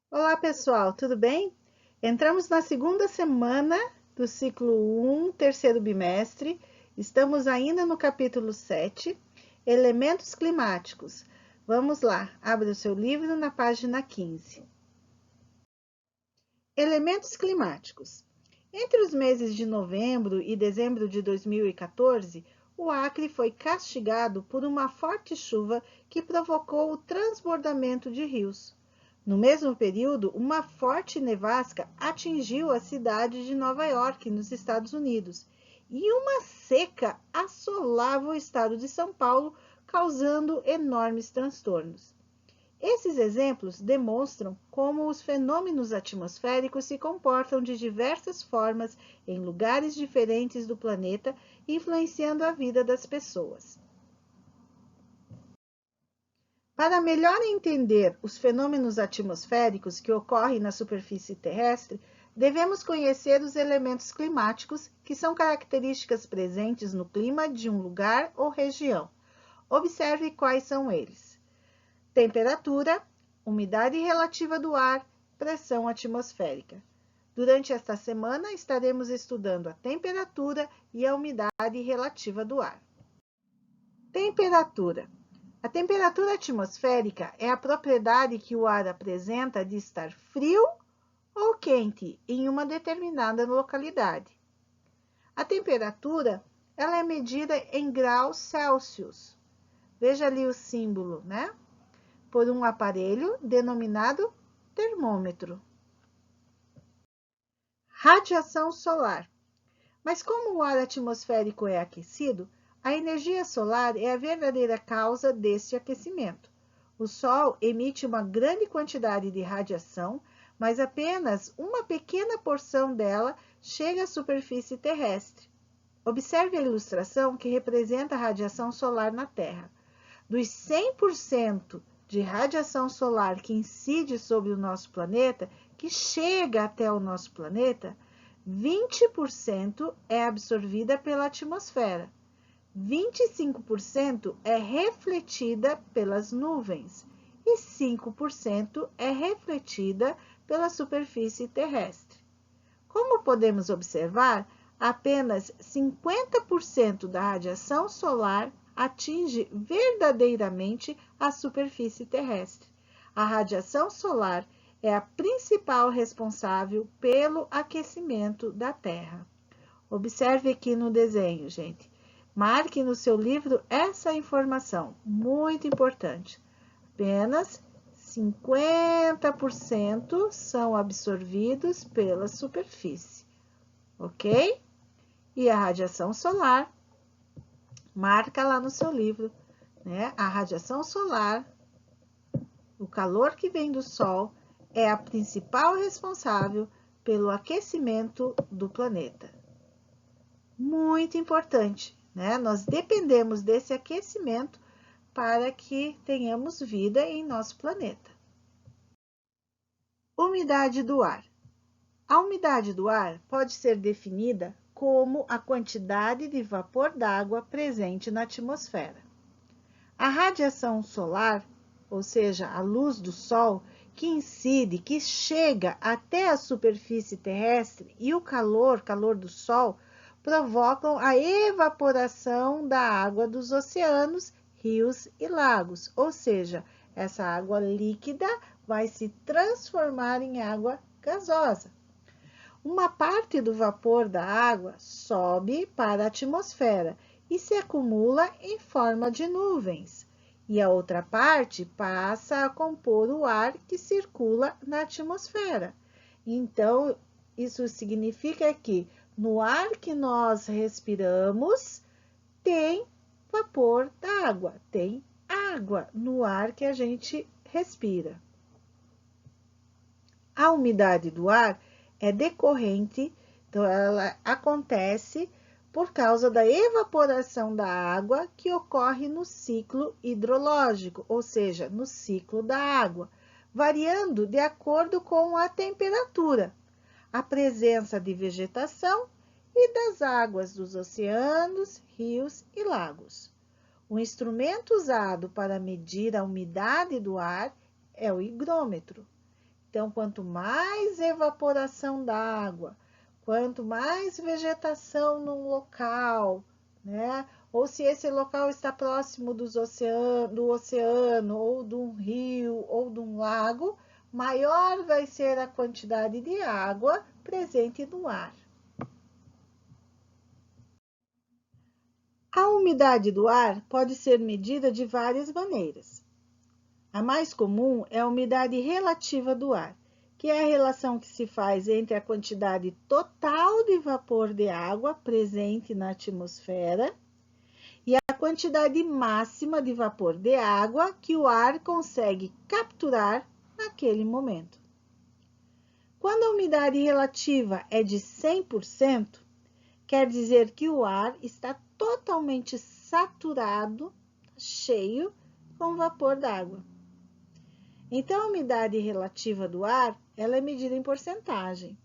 Olá, pessoal, tudo bem? Entramos na segunda semana do ciclo 1, terceiro bimestre. Estamos ainda no capítulo 7, Elementos Climáticos. Vamos lá, abre o seu livro na página 15. Elementos climáticos. Entre os meses de novembro e dezembro de 2014, o Acre foi castigado por uma forte chuva que provocou o transbordamento de rios. No mesmo período, uma forte nevasca atingiu a cidade de Nova York, nos Estados Unidos, e uma seca assolava o estado de São Paulo, causando enormes transtornos. Esses exemplos demonstram como os fenômenos atmosféricos se comportam de diversas formas em lugares diferentes do planeta, influenciando a vida das pessoas. Para melhor entender os fenômenos atmosféricos que ocorrem na superfície terrestre, devemos conhecer os elementos climáticos, que são características presentes no clima de um lugar ou região. Observe quais são eles: temperatura, umidade relativa do ar, pressão atmosférica. Durante esta semana, estaremos estudando a temperatura e a umidade relativa do ar. Temperatura. A temperatura atmosférica é a propriedade que o ar apresenta de estar frio ou quente em uma determinada localidade. A temperatura ela é medida em graus Celsius. Veja ali o símbolo, né? Por um aparelho denominado termômetro. Radiação solar. Mas como o ar atmosférico é aquecido, a energia solar é a verdadeira causa deste aquecimento. O Sol emite uma grande quantidade de radiação, mas apenas uma pequena porção dela chega à superfície terrestre. Observe a ilustração que representa a radiação solar na Terra. Dos 100% de radiação solar que incide sobre o nosso planeta, que chega até o nosso planeta, 20% é absorvida pela atmosfera, 25% é refletida pelas nuvens e 5% é refletida pela superfície terrestre. Como podemos observar, apenas 50% da radiação solar atinge verdadeiramente a superfície terrestre. A radiação solar é a principal responsável pelo aquecimento da Terra. Observe aqui no desenho, gente. Marque no seu livro essa informação, muito importante. Apenas 50% são absorvidos pela superfície, ok? E a radiação solar, marca lá no seu livro, né? A radiação solar, o calor que vem do Sol, é a principal responsável pelo aquecimento do planeta. Muito importante, né? Nós dependemos desse aquecimento para que tenhamos vida em nosso planeta. Umidade do ar. A umidade do ar pode ser definida como a quantidade de vapor d'água presente na atmosfera. A radiação solar, ou seja, a luz do Sol, que incide, que chega até a superfície terrestre, e o calor do Sol, provocam a evaporação da água dos oceanos, rios e lagos, ou seja, essa água líquida vai se transformar em água gasosa. Uma parte do vapor da água sobe para a atmosfera e se acumula em forma de nuvens, e a outra parte passa a compor o ar que circula na atmosfera. Então, isso significa que no ar que nós respiramos, tem vapor da água, tem água no ar que a gente respira. A umidade do ar é decorrente, então ela acontece por causa da evaporação da água que ocorre no ciclo hidrológico, ou seja, no ciclo da água, variando de acordo com a temperatura, a presença de vegetação e das águas dos oceanos, rios e lagos. O instrumento usado para medir a umidade do ar é o higrômetro. Então, quanto mais evaporação d'água, quanto mais vegetação num local, né? Ou se esse local está próximo do oceano, ou de um rio, ou de um lago, maior vai ser a quantidade de água presente no ar. A umidade do ar pode ser medida de várias maneiras. A mais comum é a umidade relativa do ar, que é a relação que se faz entre a quantidade total de vapor de água presente na atmosfera e a quantidade máxima de vapor de água que o ar consegue capturar naquele momento. Quando a umidade relativa é de 100%, quer dizer que o ar está totalmente saturado, cheio com vapor d'água. Então, a umidade relativa do ar, ela é medida em porcentagem.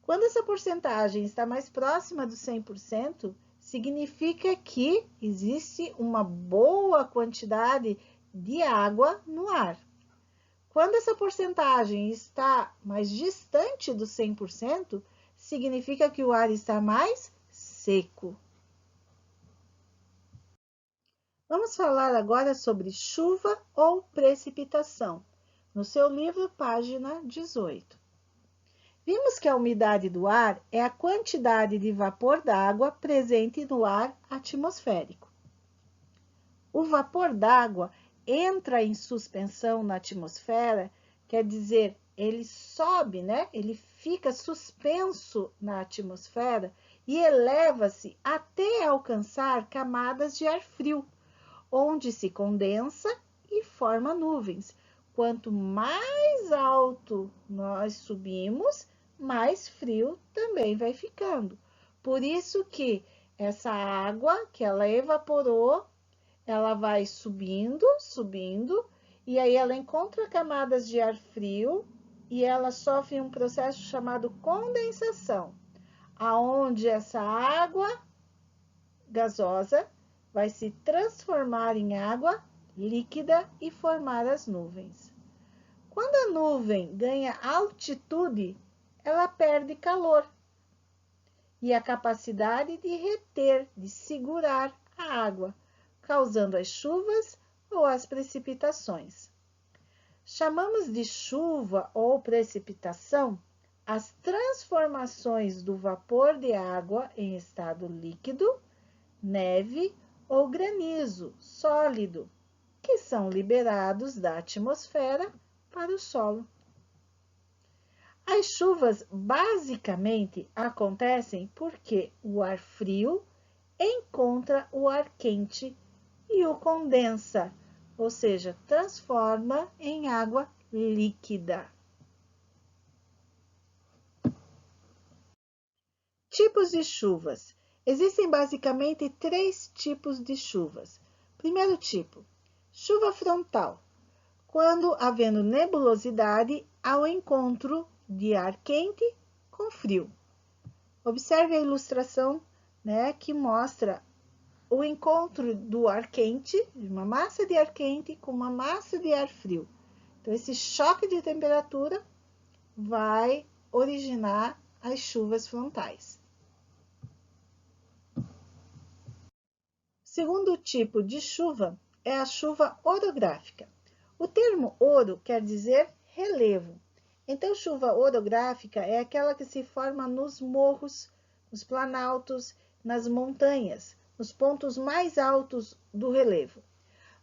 Quando essa porcentagem está mais próxima do 100%, significa que existe uma boa quantidade de água no ar. Quando essa porcentagem está mais distante do 100%, significa que o ar está mais seco. Vamos falar agora sobre chuva ou precipitação, no seu livro, página 18. Vimos que a umidade do ar é a quantidade de vapor d'água presente no ar atmosférico. O vapor d'água entra em suspensão na atmosfera, quer dizer, ele sobe, né? Ele fica suspenso na atmosfera e eleva-se até alcançar camadas de ar frio, onde se condensa e forma nuvens. Quanto mais alto nós subimos, mais frio também vai ficando. Por isso que essa água que ela evaporou, ela vai subindo, e aí ela encontra camadas de ar frio e ela sofre um processo chamado condensação, aonde essa água gasosa vai se transformar em água líquida e formar as nuvens. Quando a nuvem ganha altitude, ela perde calor e a capacidade de reter, de segurar a água, causando as chuvas ou as precipitações. Chamamos de chuva ou precipitação as transformações do vapor de água em estado líquido, neve ou granizo sólido, que são liberados da atmosfera para o solo. As chuvas basicamente acontecem porque o ar frio encontra o ar quente e o condensa, ou seja, transforma em água líquida. Tipos de chuvas. Existem basicamente 3 tipos de chuvas. Primeiro tipo, chuva frontal, quando havendo nebulosidade ao encontro de ar quente com frio. Observe a ilustração, né, que mostra o encontro do ar quente, de uma massa de ar quente com uma massa de ar frio. Então, esse choque de temperatura vai originar as chuvas frontais. Segundo tipo de chuva é a chuva orográfica. O termo oro quer dizer relevo. Então, chuva orográfica é aquela que se forma nos morros, nos planaltos, nas montanhas, nos pontos mais altos do relevo.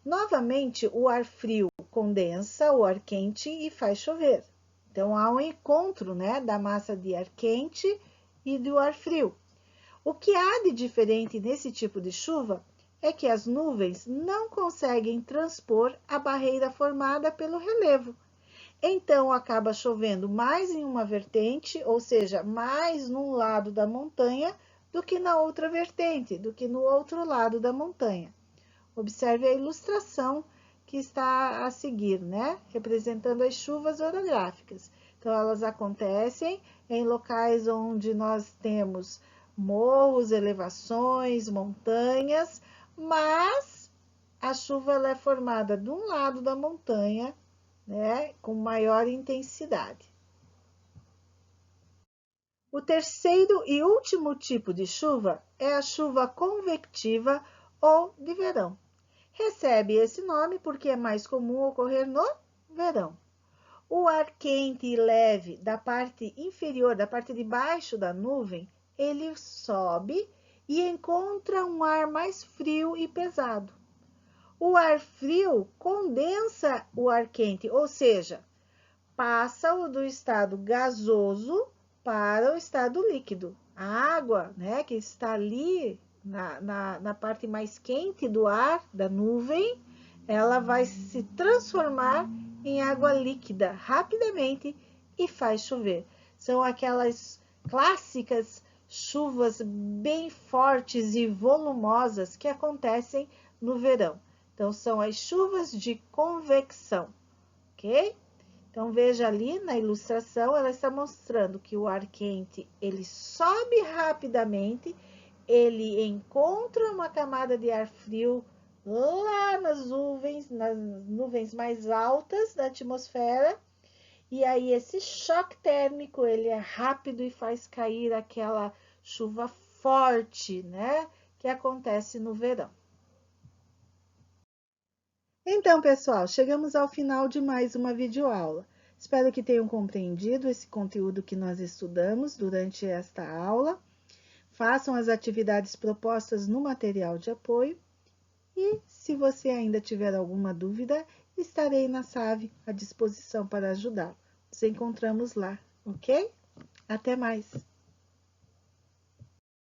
Novamente, o ar frio condensa o ar quente e faz chover. Então, há um encontro, né, da massa de ar quente e do ar frio. O que há de diferente nesse tipo de chuva é que as nuvens não conseguem transpor a barreira formada pelo relevo. Então, acaba chovendo mais em uma vertente, ou seja, mais num lado da montanha, do que na outra vertente, do que no outro lado da montanha. Observe a ilustração que está a seguir, né? Representando as chuvas orográficas. Então, elas acontecem em locais onde nós temos morros, elevações, montanhas, mas a chuva ela é formada de um lado da montanha né, com maior intensidade. O terceiro e último tipo de chuva é a chuva convectiva ou de verão. Recebe esse nome porque é mais comum ocorrer no verão. O ar quente e leve da parte inferior, da parte de baixo da nuvem, ele sobe e encontra um ar mais frio e pesado. O ar frio condensa o ar quente, ou seja, passa do estado gasoso para o estado líquido. A água, né, que está ali na parte mais quente do ar, da nuvem, ela vai se transformar em água líquida rapidamente e faz chover. São aquelas clássicas chuvas bem fortes e volumosas que acontecem no verão. Então, são as chuvas de convecção, ok? Então, veja ali na ilustração, ela está mostrando que o ar quente, ele sobe rapidamente, ele encontra uma camada de ar frio lá nas nuvens mais altas da atmosfera, e aí esse choque térmico, ele é rápido e faz cair aquela chuva forte, né, que acontece no verão. Então, pessoal, chegamos ao final de mais uma videoaula. Espero que tenham compreendido esse conteúdo que nós estudamos durante esta aula. Façam as atividades propostas no material de apoio. E, se você ainda tiver alguma dúvida, estarei na SAVE à disposição para ajudar. Nos encontramos lá, ok? Até mais!